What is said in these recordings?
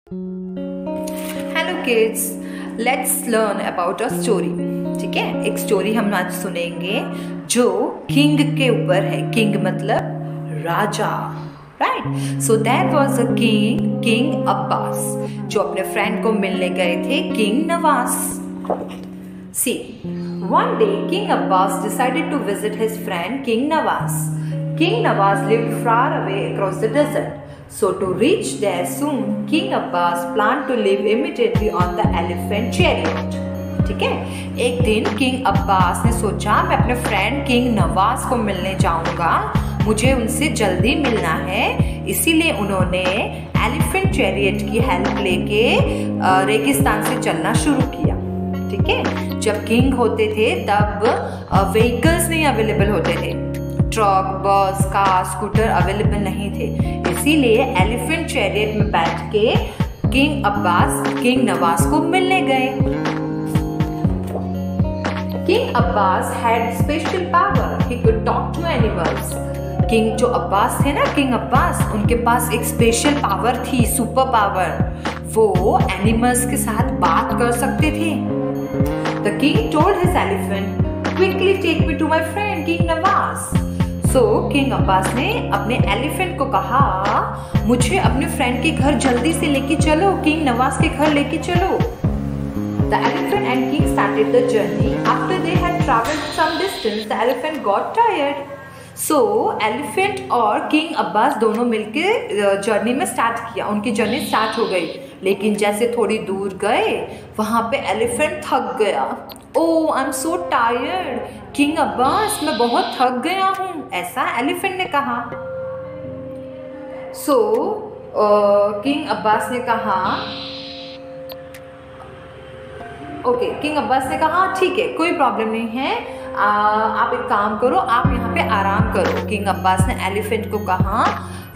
Hello kids, let's learn about a story. ठीक है, एक स्टोरी हम आज सुनेंगे जो किंग के ऊपर है। किंग मतलब राजा, right. So there was a king Abbas, जो अपने फ्रेंड को मिलने गए थे king Nawaz. See, one day King Abbas decided to visit his friend King Nawaz. King Nawaz lived far away across the desert. So to reach there soon, King Abbas planned to leave immediately on the elephant chariot. ठीक है, एक दिन king Abbas ने सोचा मैं अपने friend king Nawaz को मिलने जाऊंगा, मुझे उनसे जल्दी मिलना है। इसीलिए उन्होंने एलिफेंट चैरियट की हेल्प लेके रेगिस्तान से चलना शुरू किया। ठीक है, जब किंग होते थे तब व्हीकल्स नहीं अवेलेबल होते थे, ट्रक, बस, कार, स्कूटर अवेलेबल नहीं थे। इसीलिए एलिफेंट चैरियट में बैठ के किंग अब्बास किंग नवाज को मिलने गए। King Abbas had special power, he could talk to animals. King जो अब्बास थे ना, किंग अब्बास, उनके पास एक स्पेशल पावर थी, सुपर पावर। वो एनिमल्स के साथ बात कर सकते थे। The king told his elephant, "Quickly take me to my friend King Nawaz." So King Abbas ने अपने एलिफेंट को कहा, मुझे अपने फ्रेंड के घर जल्दी से लेके चलो, किंग नवाज के घर लेके चलो। The elephant and king started the journey. After they had traveled some distance, the elephant got tired. So elephant और किंग अब्बास दोनों मिलके जर्नी में स्टार्ट किया, उनकी जर्नी स्टार्ट हो गई। लेकिन जैसे थोड़ी दूर गए वहाँ पे एलिफेंट थक गया। Oh, I am so tired king Abbas, मैं बहुत थक गया हूँ, ऐसा एलिफेंट ने कहा। सो किंग अब्बास ने कहा, ओके, किंग अब्बास ने कहा ठीक है, कोई प्रॉब्लम नहीं है, आप एक काम करो, आप यहाँ पे आराम करो। किंग अब्बास ने एलिफेंट को कहा,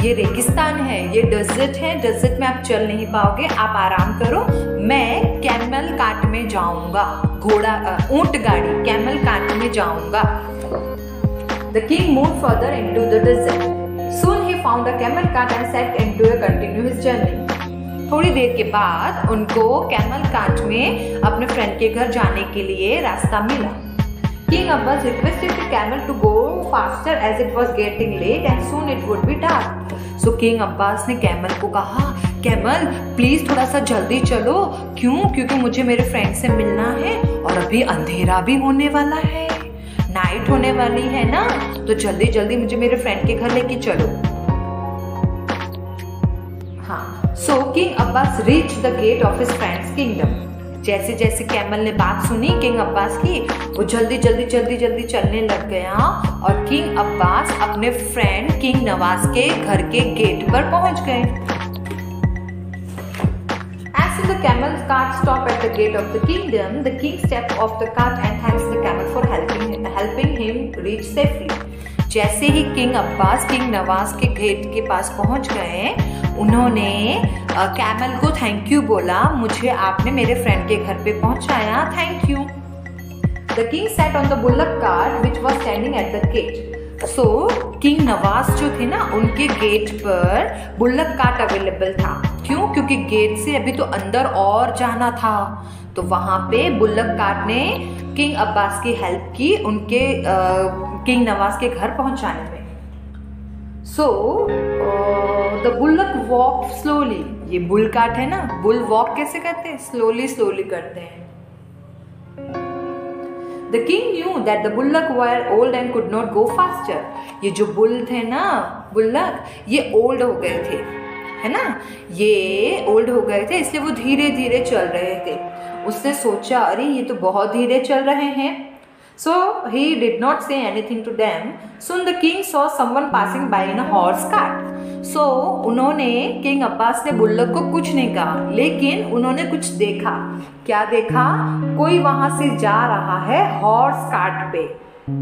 ये रेगिस्तान है, ये डेजर्ट है, डेजर्ट में आप चल नहीं पाओगे, आप आराम करो, मैं कैमल कार्ट में जाऊंगा, घोड़ा ऊंट गाड़ी कैमल कार्ट में जाऊंगा। The king moved further into the desert. Soon he found a camel cart and set into to continue his journey. थोड़ी देर के बाद उनको कैमल कार्ट में अपने फ्रेंड के घर जाने के लिए रास्ता मिला। King Abbas requested the camel to go faster as it was getting late and soon it would be dark. So King Abbas ने कैमल को कहा, कैमल प्लीज थोड़ा सा जल्दी चलो, क्यों? क्योंकि मुझे मेरे फ्रेंड से मिलना है और अभी अंधेरा भी होने वाला है, नाइट होने वाली है ना, तो जल्दी जल्दी मुझे मेरे फ्रेंड के घर लेके चलो। हाँ, so King Abbas reached the gate of his friend's kingdom. जैसे जैसे कैमल ने बात सुनी किंग अब्बास की, वो जल्दी जल्दी जल्दी जल्दी चलने लग गया और किंग अब्बास अपने फ्रेंड किंग नवाज के घर के गेट पर पहुंच गए। As the camel's cart stopped at the gate of the kingdom, the king stepped off the cart and thanks the camel for helping him reach safely. जैसे ही किंग अब्बास किंग नवाज के gate के पास पहुंच गए, उन्होंने कैमल को थैंक यू बोला, मुझे आपने मेरे फ्रेंड के घर पे पहुंचाया, thank you. The king sat on the bullock cart which was standing at the gate. So king Nawaz जो थे ना, उनके गेट पर बुल्लक कार्ट अवेलेबल था। क्यों? क्योंकि गेट से अभी तो अंदर और जाना था, तो वहां पे बुल्लक कार्ट ने किंग अब्बास की हेल्प की उनके किंग नवाज के घर पहुंचाने में। So the bullock walk slowly, ये बुल कार्ट है ना, बुल वॉक कैसे करते हैं? स्लोली स्लोली करते हैं। The king knew that the bullock were old and could not go faster. ये जो बुल थे ना, बुल्लक, ये ओल्ड हो गए थे, है ना, ये ओल्ड हो गए थे, इसलिए वो धीरे धीरे चल रहे थे। उसने सोचा, अरे ये तो बहुत धीरे चल रहे हैं। So he did not say anything to them. Soon the king saw someone passing by in a horse cart. So उन्होंने किंग अब्बास ने बुल्लक को कुछ नहीं कहा, लेकिन उन्होंने कुछ देखा। क्या देखा? कोई वहां से जा रहा है हॉर्स कार्ट पे।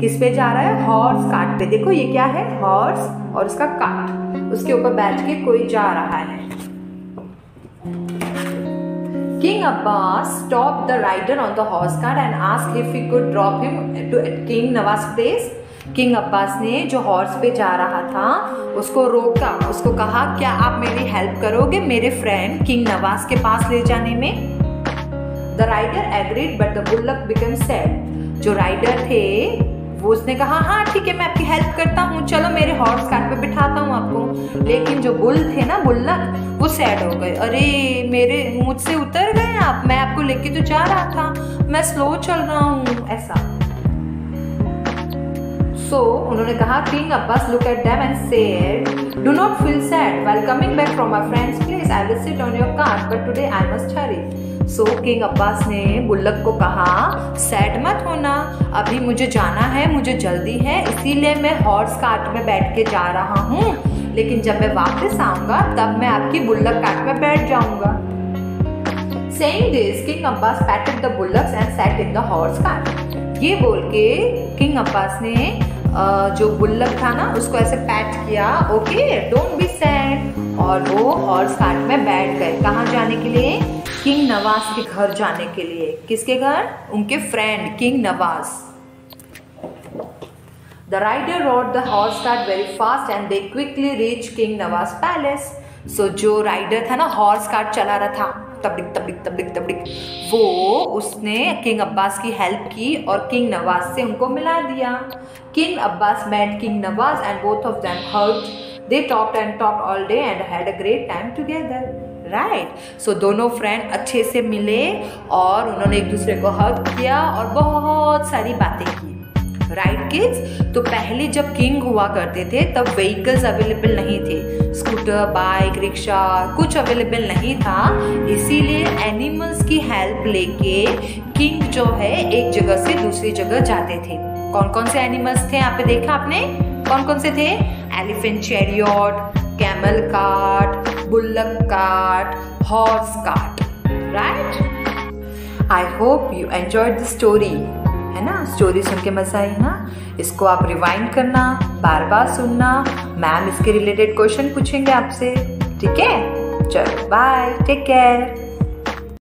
किस पे जा रहा है? हॉर्स कार्ट पे। देखो ये क्या है? हॉर्स और उसका कार्ट, उसके ऊपर बैठ के कोई जा रहा है। King Abbas stopped the rider on the horse cart and asked if he could drop him to at King Nawaz's place. King Abbas ने जो हॉर्स पे जा रहा था उसको रोका, उसको कहा क्या आप मेरी हेल्प करोगे मेरे फ्रेंड किंग नवाज के पास ले जाने में? The rider agreed but the bullock became sad. जो राइडर थे वो उसने कहा हाँ ठीक है मैं आपकी हेल्प करता हूँ, चलो मेरे हॉर्स कार्ट पे बिठाता हूँ आपको। लेकिन जो बुल थे ना बुल्लक, वो सैड हो गए, अरे मेरे मुझसे उतर गए आप, मैं आपको लेके तो जा रहा था, मैं स्लो चल रहा हूँ ऐसा। So उन्होंने कहा king Abbas look at them and said, do not feel sad while coming back from my friend's place. I will sit on your cart, but today I must hurry. So king Abbas ने bullock को कहा sad मत होना, अभी मुझे जाना है, मुझे जल्दी है, इसीलिए मैं हॉर्स कार्ट में बैठ के जा रहा हूँ, लेकिन जब मैं वापस आऊंगा तब मैं आपकी बुल्लक कार्ट में बैठ जाऊंगा। Saying this, King Abbas patted the bullocks and sat in the horse cart. ये बोल के किंग अब्बास ने जो बुल्लक था ना उसको ऐसे पैट किया, ओके डोंट बी सैड, और वो हॉर्स कार्ट में बैठ गए। कहाँ जाने के लिए? किंग नवाज के घर जाने के लिए। किसके घर? उनके friend king Nawaz. The rider rode the horse cart very fast and they quickly reached King Nawaz palace. So जो राइडर था ना हॉर्स कार्ट चला रहा था तबड़िक तबड़िक तबड़िक तबड़िक, वो उसने किंग अब्बास की हेल्प की और किंग नवाज से उनको मिला दिया। King Abbas met king Nawaz and both of them hugged. They talked and talked all day and had a great time together. Right? So दोनों फ्रेंड अच्छे से मिले और उन्होंने एक दूसरे को हग किया और बहुत सारी बातें की। Right kids? तो पहले जब किंग हुआ करते थे तब व्हीकल्स अवेलेबल नहीं थे, स्कूटर, बाइक, रिक्शा कुछ अवेलेबल नहीं था, इसीलिए एनिमल्स की हेल्प लेके किंग जो है एक जगह से दूसरी जगह जाते थे। कौन कौन से एनिमल्स थे यहाँ पे देखा आपने? कौन कौन से थे? Elephant chariot, camel cart, bullock cart, horse cart. Right? I hope you enjoyed the story, है ना? स्टोरी सुन के मजा आई ना? इसको आप रिवाइंड करना, बार बार सुनना, मैम इसके रिलेटेड क्वेश्चन पूछेंगे आपसे, ठीक है? चलो बाय, टेक केयर।